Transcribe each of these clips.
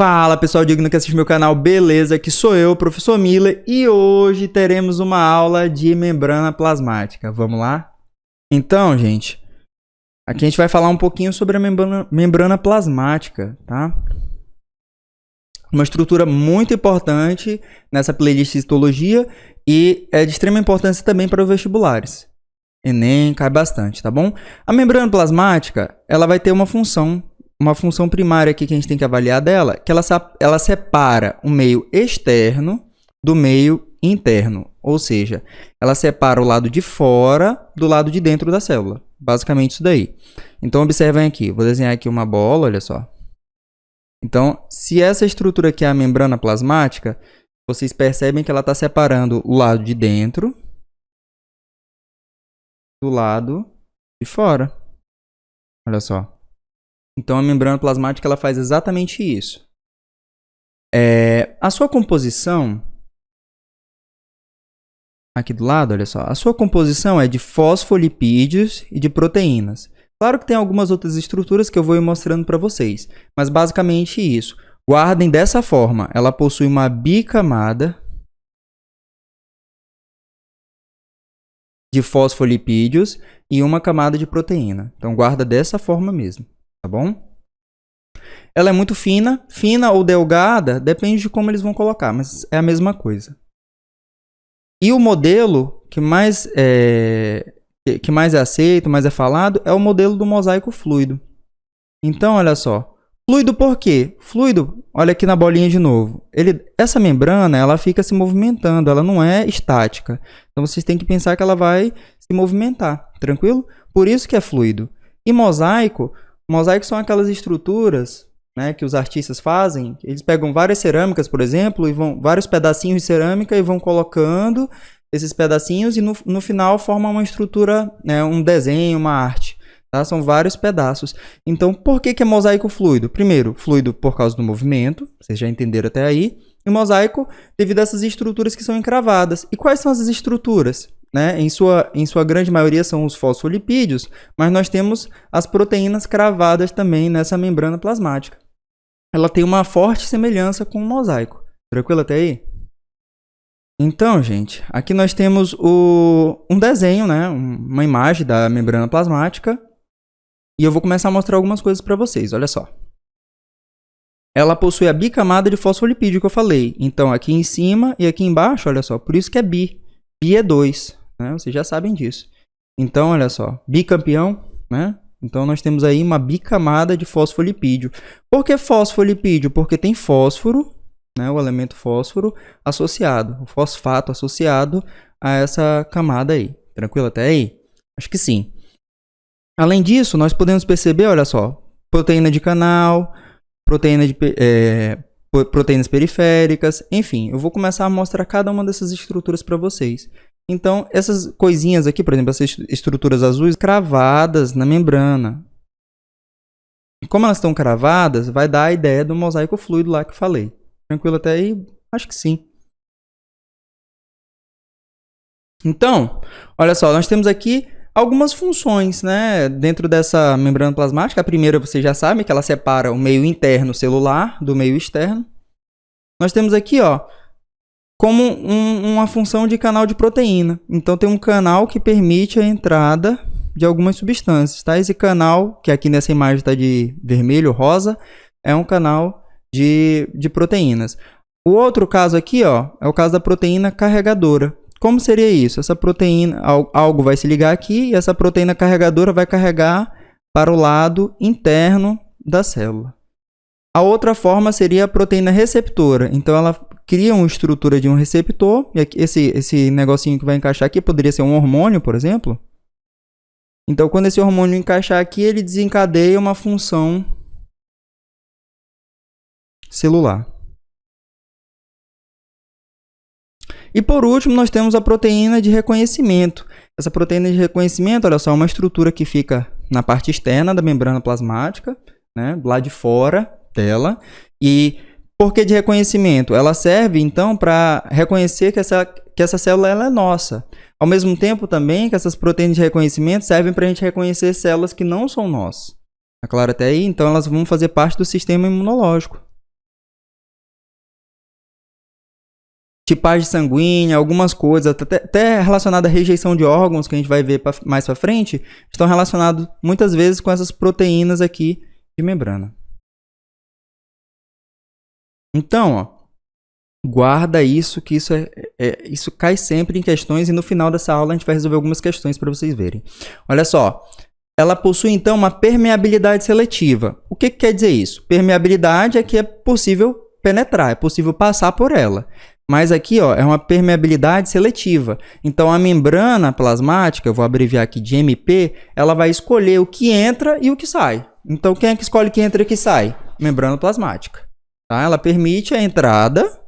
Fala pessoal digno que assiste meu canal, beleza? Aqui sou eu, Professor Miller, e hoje teremos uma aula de membrana plasmática. Vamos lá? Então, gente, aqui a gente vai falar um pouquinho sobre a membrana plasmática, tá? Uma estrutura muito importante nessa playlist de histologia e é de extrema importância também para os vestibulares. Enem cai bastante, tá bom? A membrana plasmática, ela vai ter uma função primária aqui que a gente tem que avaliar dela, que ela separa o meio externo do meio interno. Ou seja, ela separa o lado de fora do lado de dentro da célula. Basicamente isso daí. Então, observem aqui. Vou desenhar aqui uma bola, olha só. Então, se essa estrutura aqui é a membrana plasmática, vocês percebem que ela está separando o lado de dentro do lado de fora. Olha só. Então, a membrana plasmática ela faz exatamente isso. A sua composição, aqui do lado, olha só, a sua composição é de fosfolipídios e de proteínas. Claro que tem algumas outras estruturas que eu vou ir mostrando para vocês, mas basicamente isso. Guardem dessa forma, ela possui uma bicamada de fosfolipídios e uma camada de proteína. Então, guarda dessa forma mesmo. Tá bom? Ela é muito fina ou delgada, depende de como eles vão colocar, mas é a mesma coisa. E o modelo que mais é aceito, mais é falado, é o modelo do mosaico fluido. Então, olha só. Fluido por quê? Fluido, olha aqui na bolinha de novo. Essa membrana, ela fica se movimentando, ela não é estática. Então, vocês têm que pensar que ela vai se movimentar, tranquilo? Por isso que é fluido. E mosaico são aquelas estruturas, né, que os artistas fazem. Eles pegam várias cerâmicas, por exemplo, e vários pedacinhos de cerâmica e vão colocando esses pedacinhos e no final formam uma estrutura, né, um desenho, uma arte. Tá? São vários pedaços. Então, por que é mosaico fluido? Primeiro, fluido por causa do movimento, vocês já entenderam até aí. E mosaico devido a essas estruturas que são encravadas. E quais são essas estruturas? Né? Em sua grande maioria são os fosfolipídios, mas nós temos as proteínas cravadas também nessa membrana plasmática. Ela tem uma forte semelhança com o mosaico. Tranquilo até aí? Então, gente, aqui nós temos um desenho, né? Uma imagem da membrana plasmática. E eu vou começar a mostrar algumas coisas para vocês. Olha só. Ela possui a bicamada de fosfolipídio que eu falei. Então, aqui em cima e aqui embaixo, olha só, por isso que é bi. Bi é 2. Né? Vocês já sabem disso. Então, olha só, bicampeão, né? Então, nós temos aí uma bicamada de fosfolipídio. Por que fosfolipídio? Porque tem fósforo, né? O elemento fósforo associado, o fosfato associado a essa camada aí. Tranquilo até aí? Acho que sim. Além disso, nós podemos perceber, olha só, proteína de canal, proteínas periféricas, enfim, eu vou começar a mostrar cada uma dessas estruturas para vocês. Então, essas coisinhas aqui, por exemplo, essas estruturas azuis cravadas na membrana. Como elas estão cravadas, vai dar a ideia do mosaico fluido lá que eu falei. Tranquilo até aí? Acho que sim. Então, olha só, nós temos aqui algumas funções, né, dentro dessa membrana plasmática. A primeira, vocês já sabem, que ela separa o meio interno celular do meio externo. Nós temos aqui, ó, como uma função de canal de proteína. Então, tem um canal que permite a entrada de algumas substâncias. Tá? Esse canal, que aqui nessa imagem está de vermelho, rosa, é um canal de proteínas. O outro caso aqui, ó, é o caso da proteína carregadora. Como seria isso? Essa proteína, algo vai se ligar aqui e essa proteína carregadora vai carregar para o lado interno da célula. A outra forma seria a proteína receptora. Então, ela cria uma estrutura de um receptor. E aqui, esse negocinho que vai encaixar aqui poderia ser um hormônio, por exemplo. Então, quando esse hormônio encaixar aqui, ele desencadeia uma função celular. E por último, nós temos a proteína de reconhecimento. Essa proteína de reconhecimento, olha só, é uma estrutura que fica na parte externa da membrana plasmática, né, lá de fora dela. E por que de reconhecimento? Ela serve, então, para reconhecer que essa célula ela é nossa. Ao mesmo tempo, também, que essas proteínas de reconhecimento servem para a gente reconhecer células que não são nossas. Tá claro até aí? Então, elas vão fazer parte do sistema imunológico. tipagem sanguínea, algumas coisas, até relacionadas à rejeição de órgãos, que a gente vai ver mais para frente, estão relacionados muitas vezes com essas proteínas aqui de membrana. Então, ó, guarda isso, que isso cai sempre em questões, e no final dessa aula a gente vai resolver algumas questões para vocês verem. Olha só, ela possui então uma permeabilidade seletiva. O que quer dizer isso? Permeabilidade é que é possível penetrar, é possível passar por ela. Mas aqui, ó, é uma permeabilidade seletiva. Então, a membrana plasmática, eu vou abreviar aqui de MP, ela vai escolher o que entra e o que sai. Então, quem é que escolhe o que entra e o que sai? Membrana plasmática. Tá? Ela permite a entrada.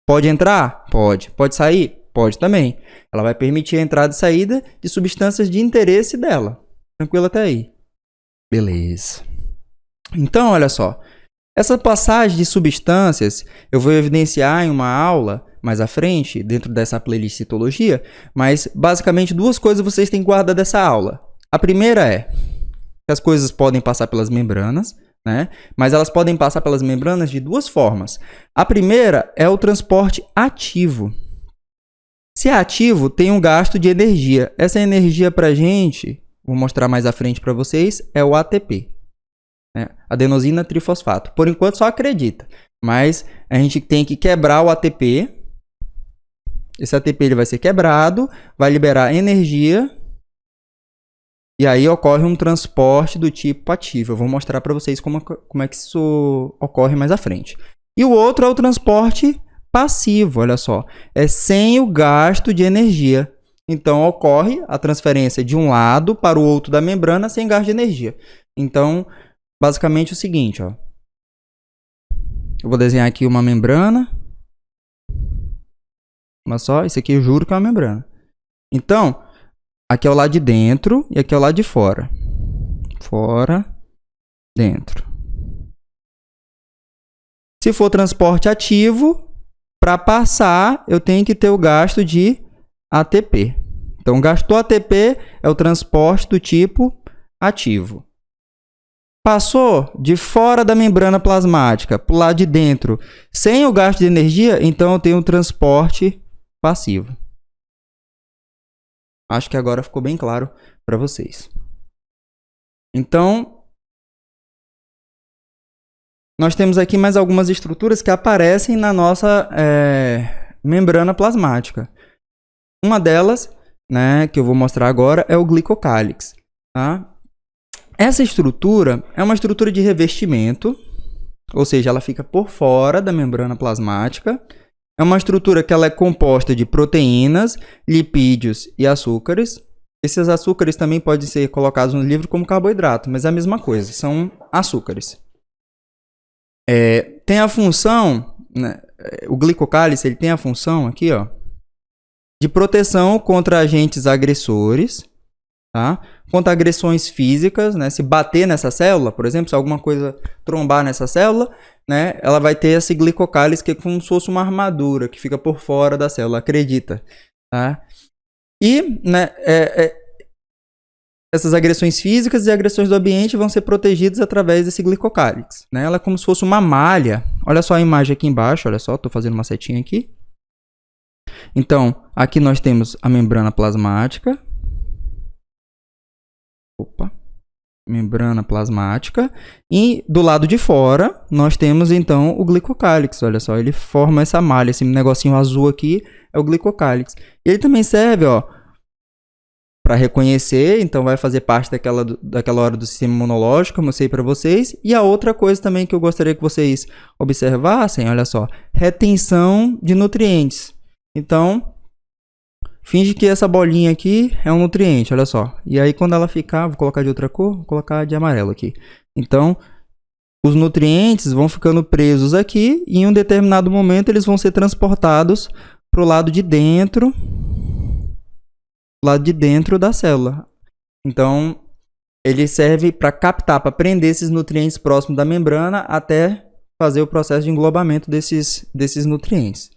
Pode entrar? Pode. Pode sair? Pode também. Ela vai permitir a entrada e saída de substâncias de interesse dela. Tranquilo até aí? Beleza. Então, olha só. Essa passagem de substâncias eu vou evidenciar em uma aula mais à frente, dentro dessa playlist citologia, mas basicamente duas coisas vocês têm que guardar dessa aula. A primeira é que as coisas podem passar pelas membranas, né? Mas elas podem passar pelas membranas de duas formas. A primeira é o transporte ativo. Se é ativo, tem um gasto de energia. Essa energia para a gente, vou mostrar mais à frente para vocês, é o ATP. Adenosina trifosfato. Por enquanto só acredita, mas a gente tem que quebrar o ATP. Esse ATP ele vai ser quebrado, vai liberar energia e aí ocorre um transporte do tipo ativo. Eu vou mostrar para vocês como é que isso ocorre mais à frente. E o outro é o transporte passivo, olha só, é sem o gasto de energia. Então ocorre a transferência de um lado para o outro da membrana sem gasto de energia. Então basicamente é o seguinte, ó. Eu vou desenhar aqui uma membrana. Mas só, isso aqui eu juro que é uma membrana. Então, aqui é o lado de dentro e aqui é o lado de fora. Fora, dentro. Se for transporte ativo, para passar, eu tenho que ter o gasto de ATP. Então, gastou ATP é o transporte do tipo ativo. Passou de fora da membrana plasmática para o lado de dentro sem o gasto de energia, então eu tenho um transporte passivo. Acho que agora ficou bem claro para vocês. Então, nós temos aqui mais algumas estruturas que aparecem na nossa membrana plasmática. Uma delas, né, que eu vou mostrar agora, é o glicocálix. Tá? Essa estrutura é uma estrutura de revestimento, ou seja, ela fica por fora da membrana plasmática. É uma estrutura que ela é composta de proteínas, lipídios e açúcares. Esses açúcares também podem ser colocados no livro como carboidrato, mas é a mesma coisa, são açúcares. Tem a função, né, o glicocálix ele tem a função aqui, ó, de proteção contra agentes agressores, tá? Contra agressões físicas, né? Se bater nessa célula, por exemplo, se alguma coisa trombar nessa célula, né? Ela vai ter esse glicocálix que é como se fosse uma armadura que fica por fora da célula, acredita, tá? E, né, essas agressões físicas e agressões do ambiente vão ser protegidas através desse glicocálix, né? Ela é como se fosse uma malha. Olha só a imagem aqui embaixo, olha só, estou fazendo uma setinha aqui. Então, aqui nós temos a membrana plasmática. Membrana plasmática. E do lado de fora, nós temos então o glicocálix. Olha só, ele forma essa malha, esse negocinho azul aqui é o glicocálix. Ele também serve, ó, para reconhecer, então vai fazer parte daquela hora do sistema imunológico, como eu mostrei para vocês. E a outra coisa também que eu gostaria que vocês observassem, olha só, retenção de nutrientes. Então, finge que essa bolinha aqui é um nutriente, olha só. E aí quando ela ficar, vou colocar de outra cor, vou colocar de amarelo aqui. Então, os nutrientes vão ficando presos aqui e em um determinado momento eles vão ser transportados para o lado de dentro da célula. Então, ele serve para captar, para prender esses nutrientes próximos da membrana até fazer o processo de englobamento desses nutrientes.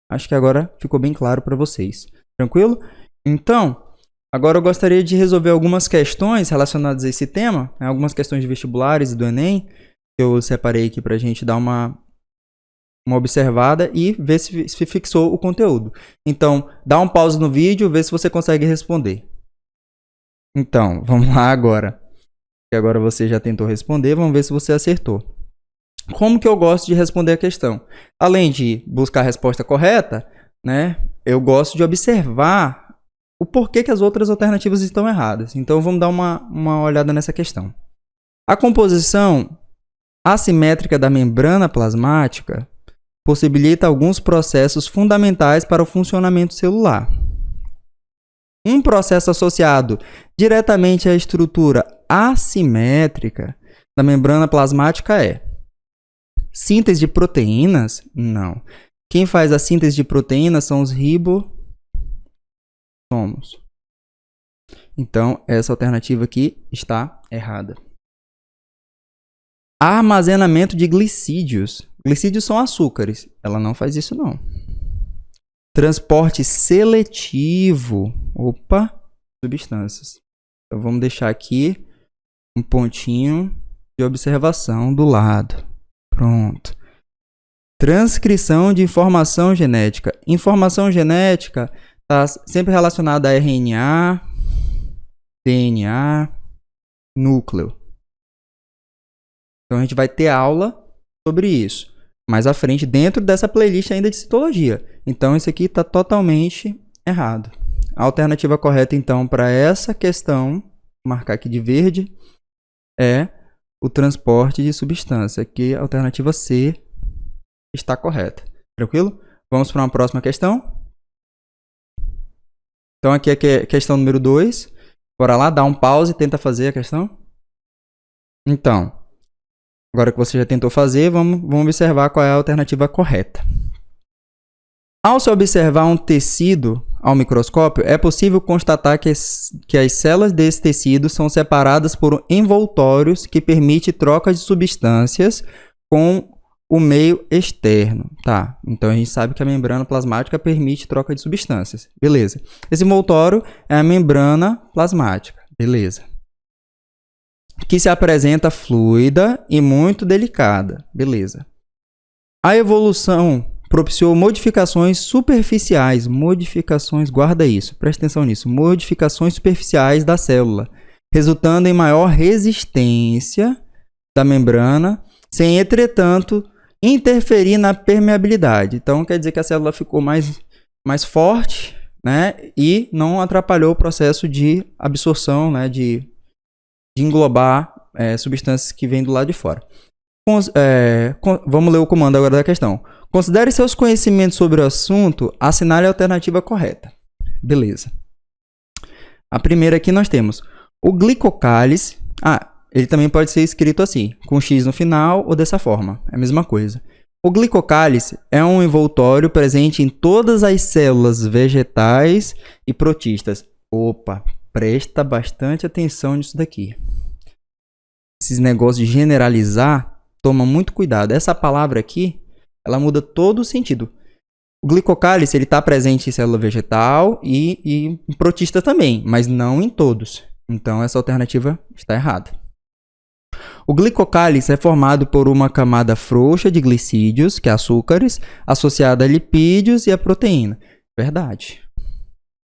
Acho que agora ficou bem claro para vocês. Tranquilo? Então, agora eu gostaria de resolver algumas questões relacionadas a esse tema, né? Algumas questões de vestibulares e do Enem, que eu separei aqui para a gente dar uma uma observada e ver se fixou o conteúdo. Então, dá um pause no vídeo, vê se você consegue responder. Então, vamos lá agora. Agora você já tentou responder, vamos ver se você acertou. Como que eu gosto de responder a questão? Além de buscar a resposta correta, né, eu gosto de observar o porquê que as outras alternativas estão erradas. Então, vamos dar uma olhada nessa questão. A composição assimétrica da membrana plasmática possibilita alguns processos fundamentais para o funcionamento celular. Um processo associado diretamente à estrutura assimétrica da membrana plasmática é síntese de proteínas? Não. Quem faz a síntese de proteínas são os ribossomos. Então, essa alternativa aqui está errada. Armazenamento de glicídios. Glicídios são açúcares. Ela não faz isso, não. Transporte seletivo. Opa, substâncias. Então, vamos deixar aqui um pontinho de observação do lado. Pronto. Transcrição de informação genética. Informação genética está sempre relacionada a RNA, DNA, núcleo. Então, a gente vai ter aula sobre isso mais à frente, dentro dessa playlist ainda de citologia. Então, isso aqui está totalmente errado. A alternativa correta, então, para essa questão, vou marcar aqui de verde, é o transporte de substância. Aqui, a alternativa C está correta. Tranquilo? Vamos para uma próxima questão. Então, aqui é a questão número 2. Bora lá, dá um pause e tenta fazer a questão. Então, agora que você já tentou fazer, vamos observar qual é a alternativa correta. Ao se observar um tecido ao microscópio, é possível constatar que as células desse tecido são separadas por envoltórios que permitem troca de substâncias com o meio externo. Tá, então a gente sabe que a membrana plasmática permite troca de substâncias. Beleza. Esse envoltório é a membrana plasmática. Beleza. Que se apresenta fluida e muito delicada. Beleza. A evolução propiciou modificações superficiais. Modificações, guarda isso, presta atenção nisso. Modificações superficiais da célula, resultando em maior resistência da membrana, sem, entretanto, interferir na permeabilidade. Então, quer dizer que a célula ficou mais forte, né? E não atrapalhou o processo de absorção, né? De englobar substâncias que vêm do lado de fora. Vamos ler o comando agora da questão. Considere seus conhecimentos sobre o assunto, assinale a alternativa correta. Beleza. A primeira aqui nós temos o glicocálice. Ele também pode ser escrito assim, com X no final ou dessa forma. É a mesma coisa. O glicocálice é um envoltório presente em todas as células vegetais e protistas. Opa! Presta bastante atenção nisso daqui. Esses negócios de generalizar, toma muito cuidado. Essa palavra aqui, ela muda todo o sentido. O glicocálice está presente em célula vegetal e em protista também, mas não em todos. Então, essa alternativa está errada. O glicocálice é formado por uma camada frouxa de glicídios, que é açúcares, associada a lipídios e a proteína. Verdade.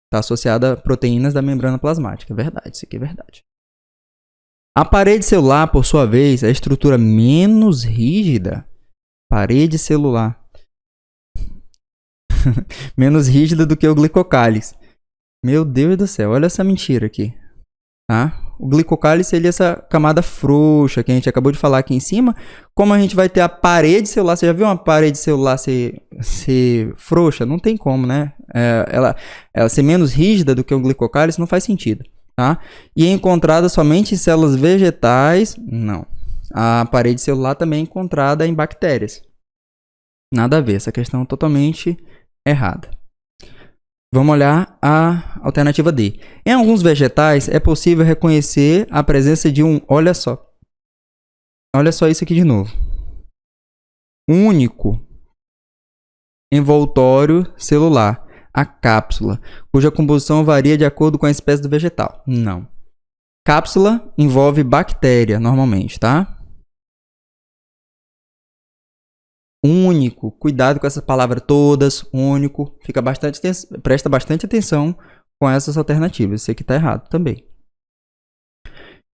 Está associada a proteínas da membrana plasmática. Verdade, isso aqui é verdade. A parede celular, por sua vez, é a estrutura menos rígida. Parede celular. Menos rígida do que o glicocálice. Meu Deus do céu, olha essa mentira aqui. Tá? O glicocálice é essa camada frouxa que a gente acabou de falar aqui em cima. Como a gente vai ter a parede celular, você já viu uma parede celular ser frouxa? Não tem como, né? Ela ser menos rígida do que o glicocálice não faz sentido. Tá? E é encontrada somente em células vegetais? Não. A parede celular também é encontrada em bactérias. Nada a ver, essa questão é totalmente errada. Vamos olhar a alternativa D. Em alguns vegetais, é possível reconhecer a presença de um... Olha só isso aqui de novo. Único envoltório celular, a cápsula, cuja composição varia de acordo com a espécie do vegetal. Não. Cápsula envolve bactéria, normalmente, tá? único. Cuidado com essa palavra todas, único. Presta bastante atenção com essas alternativas. Isso aqui está errado também.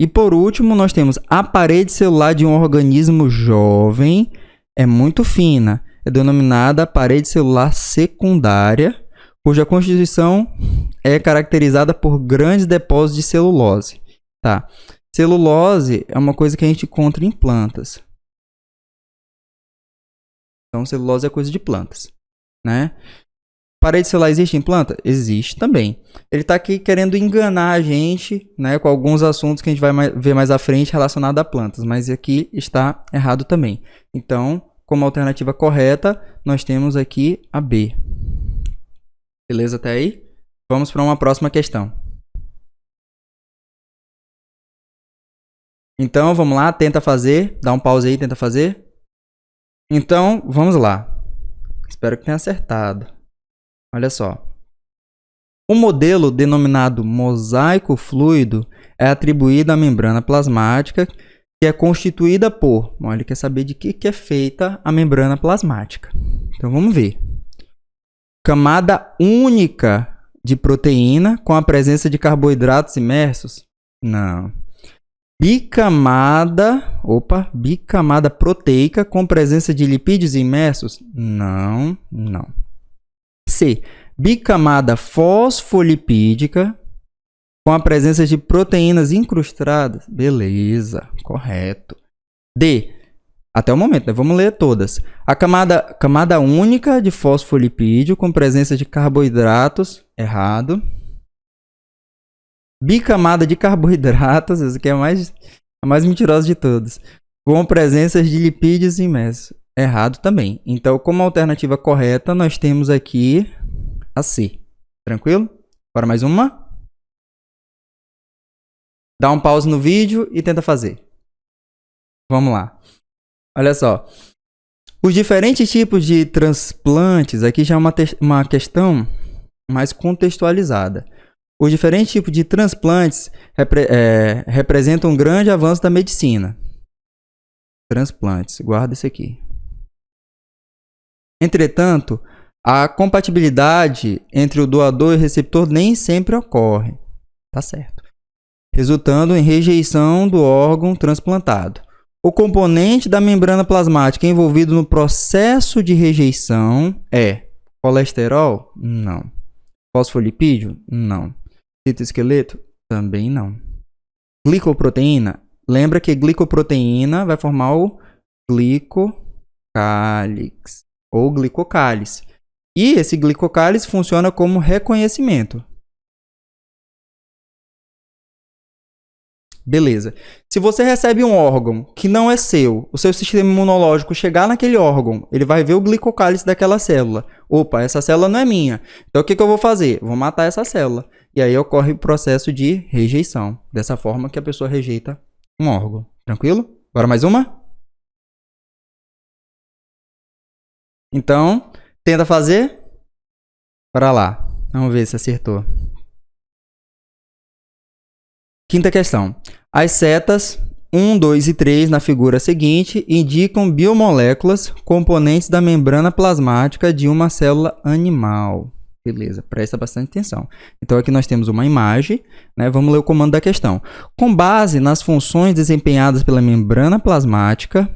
E por último, nós temos a parede celular de um organismo jovem é muito fina. É denominada parede celular secundária, cuja constituição é caracterizada por grandes depósitos de celulose. Tá? Celulose é uma coisa que a gente encontra em plantas. Então, celulose é coisa de plantas, né? Parede celular existe em planta? Existe também. Ele está aqui querendo enganar a gente, né, com alguns assuntos que a gente vai ver mais à frente relacionados a plantas, mas aqui está errado também. Então, como alternativa correta, nós temos aqui a B. Beleza até aí? Vamos para uma próxima questão. Então, vamos lá, tenta fazer. Dá um pause aí, tenta fazer. Então, vamos lá. Espero que tenha acertado. Olha só. O modelo denominado mosaico fluido é atribuído à membrana plasmática, que é constituída por... Bom, ele quer saber de que é feita a membrana plasmática. Então, vamos ver. Camada única de proteína com a presença de carboidratos imersos? Não. Bicamada proteica com presença de lipídios imersos? Não, não. C. Bicamada fosfolipídica com a presença de proteínas incrustadas? Beleza, correto. D. Até o momento, né? Vamos ler todas. A camada única de fosfolipídio com presença de carboidratos? Errado. Bicamada de carboidratos, essa aqui é a mais mentirosa de todas, com presença de lipídios imersos. Errado também. Então, como alternativa correta, nós temos aqui a C. Tranquilo? Bora mais uma? Dá um pause no vídeo e tenta fazer. Vamos lá. Olha só. Os diferentes tipos de transplantes, aqui já é uma questão mais contextualizada. Os diferentes tipos de transplantes representam um grande avanço da medicina. Transplantes, guarda isso aqui. Entretanto, a compatibilidade entre o doador e o receptor nem sempre ocorre. Tá certo. Resultando em rejeição do órgão transplantado. O componente da membrana plasmática envolvido no processo de rejeição é colesterol? Não. Fosfolipídio? Não. Citoesqueleto? Também não. Glicoproteína? Lembra que glicoproteína vai formar o glicocálix ou glicocálice. E esse glicocálice funciona como reconhecimento. Beleza. Se você recebe um órgão que não é seu, o seu sistema imunológico chegar naquele órgão, ele vai ver o glicocálice daquela célula. Opa, essa célula não é minha. Então o que eu vou fazer? Vou matar essa célula. E aí ocorre o processo de rejeição. Dessa forma que a pessoa rejeita um órgão. Tranquilo? Bora mais uma? Então, tenta fazer. Bora lá. Vamos ver se acertou. Quinta questão. As setas 1, 2 e 3 na figura seguinte indicam biomoléculas componentes da membrana plasmática de uma célula animal. Beleza, presta bastante atenção. Então aqui nós temos uma imagem, né? Vamos ler o comando da questão. Com base nas funções desempenhadas pela membrana plasmática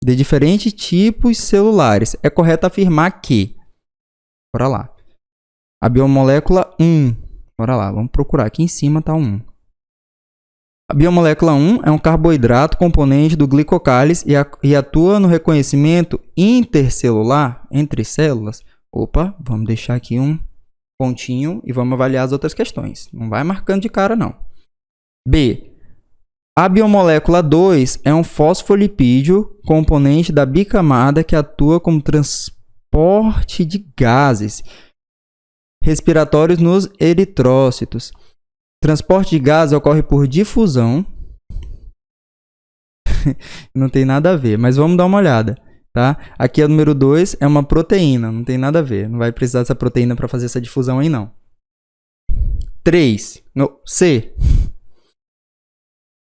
de diferentes tipos celulares, é correto afirmar que... Bora lá. A biomolécula 1. Bora lá, vamos procurar. Aqui em cima está 1. A biomolécula 1 é um carboidrato componente do glicocálice e atua no reconhecimento intercelular entre células. Opa, vamos deixar aqui um pontinho e vamos avaliar as outras questões. Não vai marcando de cara, não. B. A biomolécula 2 é um fosfolipídio componente da bicamada que atua como transporte de gases respiratórios nos eritrócitos. Transporte de gases ocorre por difusão. Não tem nada a ver, mas vamos dar uma olhada. Tá? Aqui a número 2 é uma proteína, não tem nada a ver. Não vai precisar dessa proteína para fazer essa difusão aí, não. 3. C.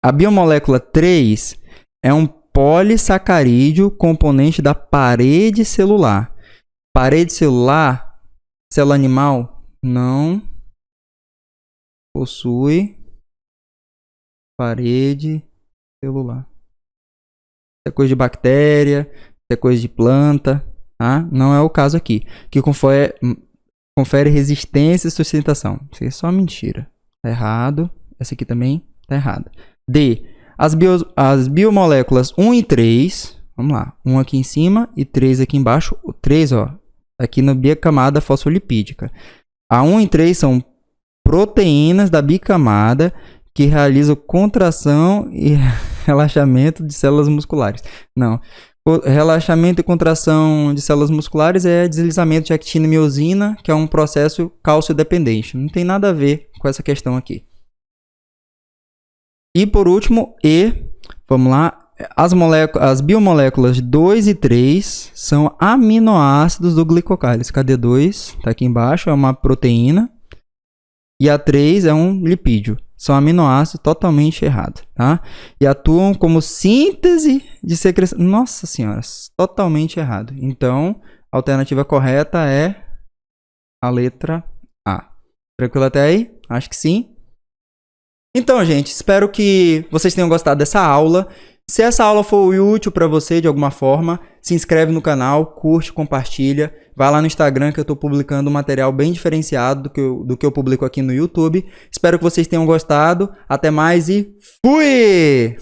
A biomolécula 3 é um polissacarídeo componente da parede celular. Parede celular, célula animal, não possui parede celular. Isso é coisa de bactéria, isso é coisa de planta, tá? Não é o caso aqui. Que confere resistência e sustentação. Isso aqui é só mentira. Tá errado. Essa aqui também tá errada. D. As biomoléculas 1 e 3. Vamos lá. 1 aqui em cima e 3 aqui embaixo. O 3, ó. Aqui na bicamada fosfolipídica. A 1 e 3 são proteínas da bicamada que realizam contração e relaxamento de células musculares. Não. Relaxamento e contração de células musculares é deslizamento de actina e miosina, que é um processo cálcio-dependente. Não tem nada a ver com essa questão aqui. E por último, E, vamos lá, as biomoléculas 2 e 3 são aminoácidos do glicocálise. Cadê 2? Está aqui embaixo, é uma proteína. E a 3 é um lipídio. São aminoácidos totalmente errados, tá? E atuam como síntese de secreção. Nossa senhora, totalmente errado. Então, a alternativa correta é a letra A. Tranquilo até aí? Acho que sim. Então, gente, espero que vocês tenham gostado dessa aula. Se essa aula for útil para você de alguma forma, se inscreve no canal, curte, compartilha. Vai lá no Instagram que eu estou publicando um material bem diferenciado do que eu publico aqui no YouTube. Espero que vocês tenham gostado. Até mais e fui!